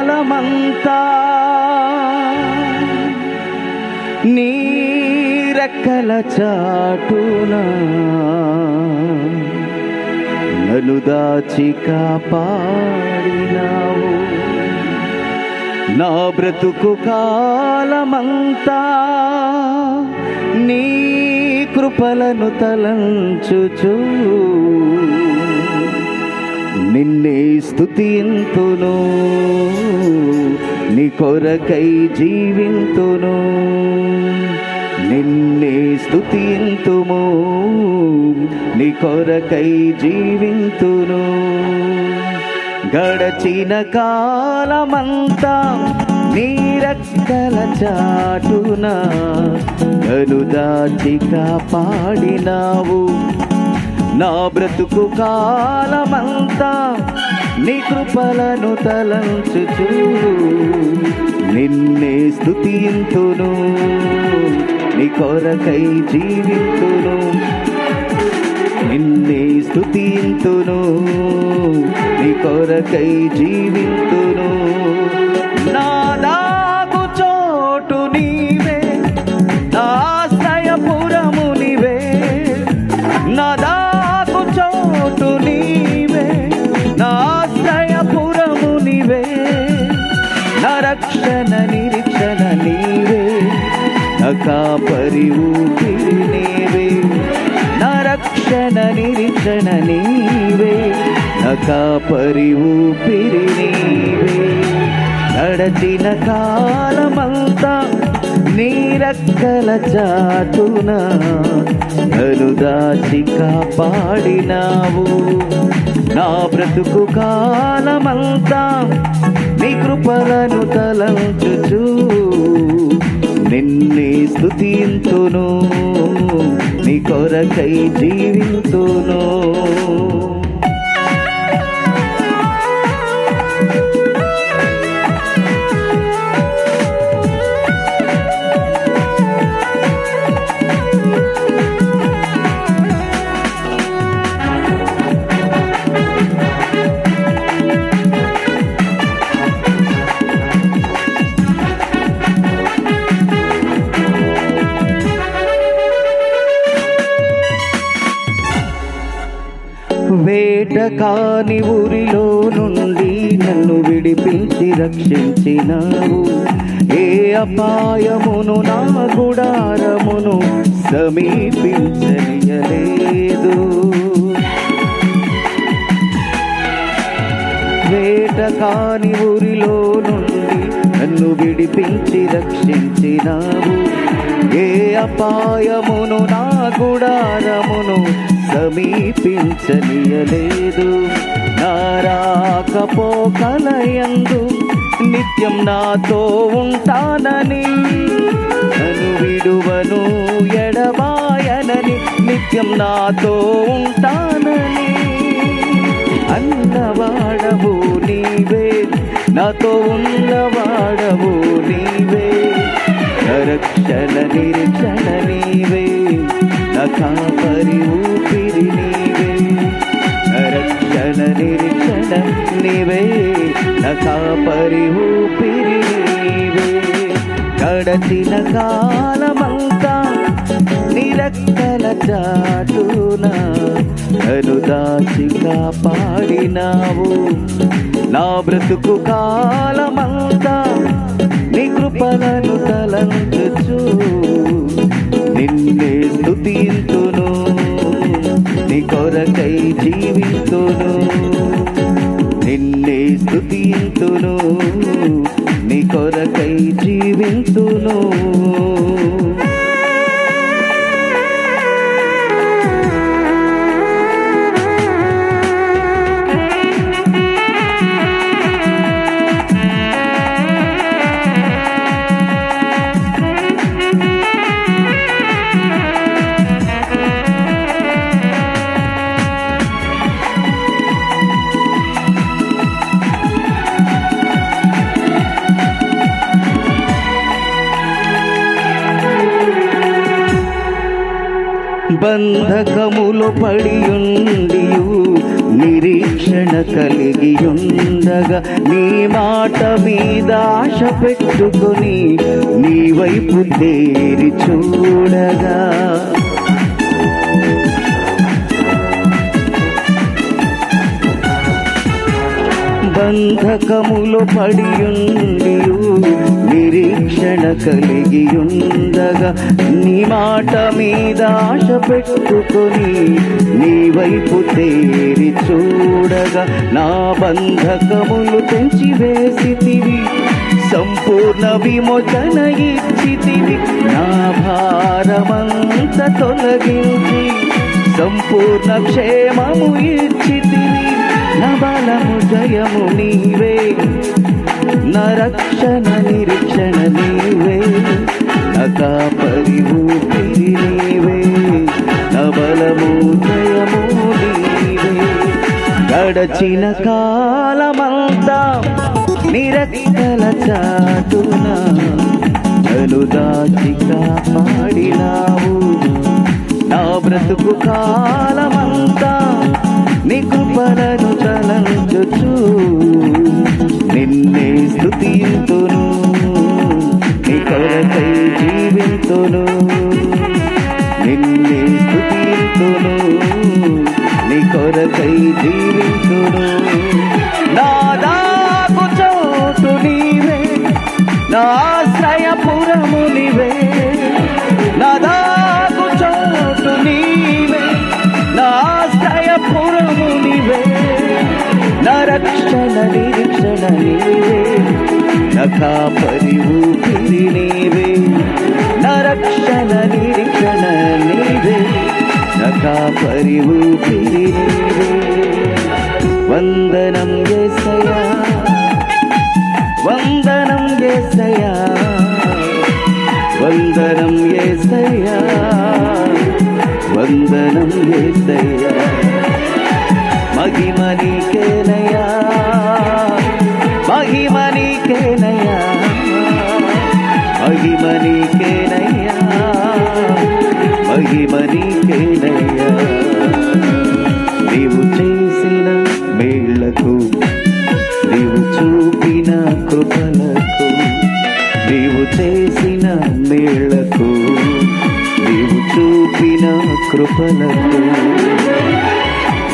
కాలమంతా నీ రెక్కల చాటున నన్ను దాచి కాపాడినావు. నా బ్రతుకు కాలమంతా నీ కృపలను తలంచుచు నిన్నే స్తుతింతును, నీ కొరకై జీవింతును. నిన్నే స్తుతింతుము, నీ కొరకై జీవింతును. గడచిన కాలమంతా నీ రెక్కల చాటున నన్ను దాచి కాపాడినావు. నా బ్రతుకు కాలమంతా నీ కృపలను తలంచుచు నిన్నే స్తుతింతును, నీ కొరకై జీవింతును. నిన్నే స్తుతింతును, నీ కొరకై జీవింతును. నా దాగు చోటు నీవే, నా ఆశ్రయపురము నీవే. నా దాగు చోటు నీవే, నా ఆశ్రయపురము నీవే. నా రక్షణ నిరీక్షణ నీవే, నా కాపరి ఊపిరి నీవే. నా రక్షణ నిరీక్షణ నీవే, నా కాపరి ఊపిరి నీవే. గడచిన కాలమంతా నీ రెక్కల చాటున నన్ను దాచి కాపాడినావు. నా బ్రతుకు కాలమంతా నీ కృపలను తలంచుచు నిన్నే స్తుతింతును, నీ కొరకై జీవింతును. వేట కాని ఊరిలో నుండి నన్ను విడిపించి రక్షించినావు. ఏ అపాయమును నా గుడారమును సమీపించనీయలేదు. వేట కాని ఊరిలో నుండి నన్ను విడిపించి రక్షించినావు. ఏ అపాయమును నా గుడారమును సమీపించనీయలేదు. నా రాకపోకలయందు నిత్యం నాతో ఉంటానని, నన్ను విడువను ఎడబాయనని, నిత్యం నాతో ఉంటానని అన్నవాడవు నీవే, నాతో ఉన్నవాడవు నీవే. రక్షణ నిరీక్షణ నీవే, నా కాపరి ఊపిరి నీవే. రక్షణ నిరీక్షణ నీవే, నా కాపరి ఊపిరి నీవే. గడచిన కాలమంతా నీ రెక్కల చాటున నన్ను దాచి కాపాడినావు. నా బ్రతుకు కాలమంతా నీ కృపలను తలంచుచు నిన్నే స్తుతింతును, నీ కొరకై జీవింతును. నిన్నే స్తుతింతును, నీ కొరకై జీవింతును. బంధకములో పడియుండియు నిరీక్షణ కలిగి ఉండగా నీ మాట మీద ఆశ పెట్టుకొని నీ వైపు తేరి చూడగా బంధకములో పడియుండియు నిరీక్షణ కలిగి ఉండగా నీ మాట మీద ఆశ పెట్టుకొని నీ వైపు తేరి చూడగా నా బంధకములు తెంచివేసితివి, సంపూర్ణ విమోచన ఇచ్చితివి, నా భారమంత తొలగించి సంపూర్ణ క్షేమము ఇచ్చితివి. నా బలము జయము నీవే, నా రక్షణ నిరీక్షణ నీవే, నా కాపరి ఊపిరి నీవే, నా బలము జయము నీవే. గడచిన కాలమంతా నిరక్షల చాటున నన్ను దాచి కాపాడినావు. నా బ్రతుకు కాలమంతా నీ కృపలను తలంచుచు నిన్నే స్తుతింతును, నీ కొరకై జీవింతును, నిన్నే స్తుతింతును, నీ కొరకై జీవింతును. నా దాగు చోటు నీవే, నా ఆశ్రయపురము నీవే, నా దాగు చోటు నీవే, నా ఆశ్రయపురము నీవే, నా రక్షణ నిరీక్షణ నీవే, నా కాపరి ఊపిరి నీవే, నా రక్షణ నిరీక్షణ నీవే, నా కాపరి ఊపిరి నీవే. వందనం యేసయ్యా, వందనం యేసయ్యా, వందనం యేసయ్యా, వందనం యేసయ్యా. మహిమ నీకేనయ్యా, మహిమ నీకేనయ్యా, మహిమ నీకేనయ్యా, మహిమ నీకేనయ్యా. నీవు చేసిన మేళ్లకు, నీవు చూపిన కృపలకు, నీవు చేసిన మేళ్లకు, నీవు చూపిన కృపలకు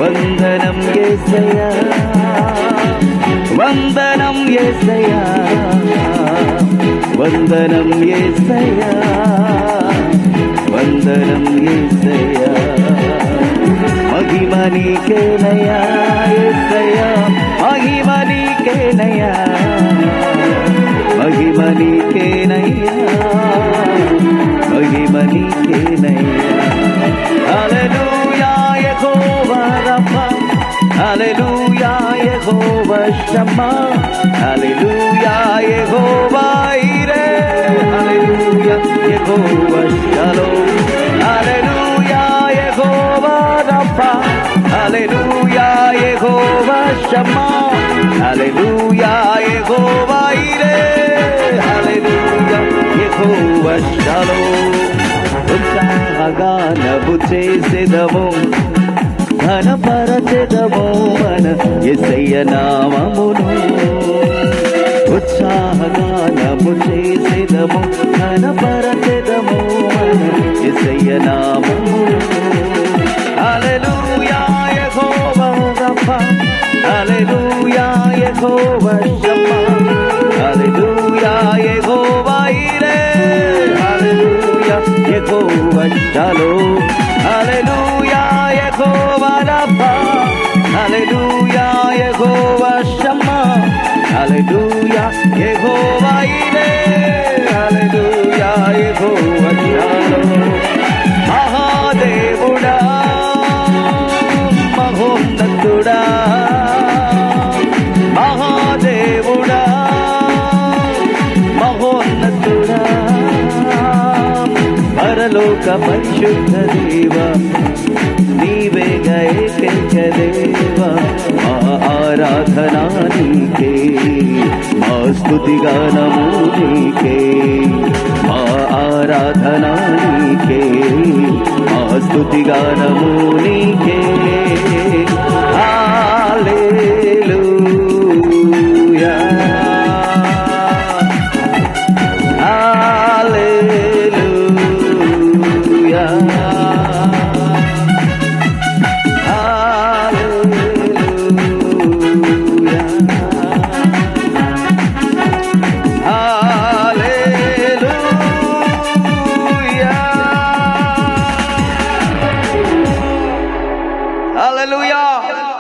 వందనం యేసయ్యా, వందనం యేసయ్యా, వందనం యేసయ్యా, వందనం యేసయ్యా. మహిమ నీకేనయ్యా యేసయ్యా, మహిమ నీకేనయ్యా, మహిమ నీకేనయ్యా, మహిమ నీకేనయ్యా. హల్లెలూయా యెహోవా రఫా, హల్లెలూయా యెహోవా షమ్మా, హల్లెలూయా యెహోవా ఈరే, హల్లెలూయా యెహోవా షలోమ్, హల్లెలూయా యెహోవా రఫా, హల్లెలూయా యెహోవా షమ్మా, హల్లెలూయా యెహోవా ఈరే, హల్లెలూయా యెహోవా షలోమ్. ఉత్సాహగానము చేసెదము, ఘనపరచెదము మన యేసయ్య నామమును. ఉత్సాహగానము చేసెదము, ఘనపరచెదము మన యేసయ్య నామమును. హల్లెలూయా యెహోవా రఫా, హల్లెలూయా యెహోవా షమ్మా, హల్లెలూయా యెహోవా ఈరే, హల్లెలూయా యెహోవా షలోమ్, హల్లెలూయా యెహోవా రఫా, హల్లెలూయా యెహోవా షమ్మా, హల్లెలూయా యెహోవా ఈరే, హల్లెలూయా యెహోవా షలోమ్. మహాదేవుడా, మహోన్నతుడా, మహాదేవుడా, మహోన్నతుడా, పరలోక పరిశుద్ధ దేవా, నీవేగా ఏకైక దేవా. మా ఆరాధనా నీకే, మా స్తుతిగానము నీకే, మా ఆరాధనా నీకే, మా స్తుతిగానము నీకే.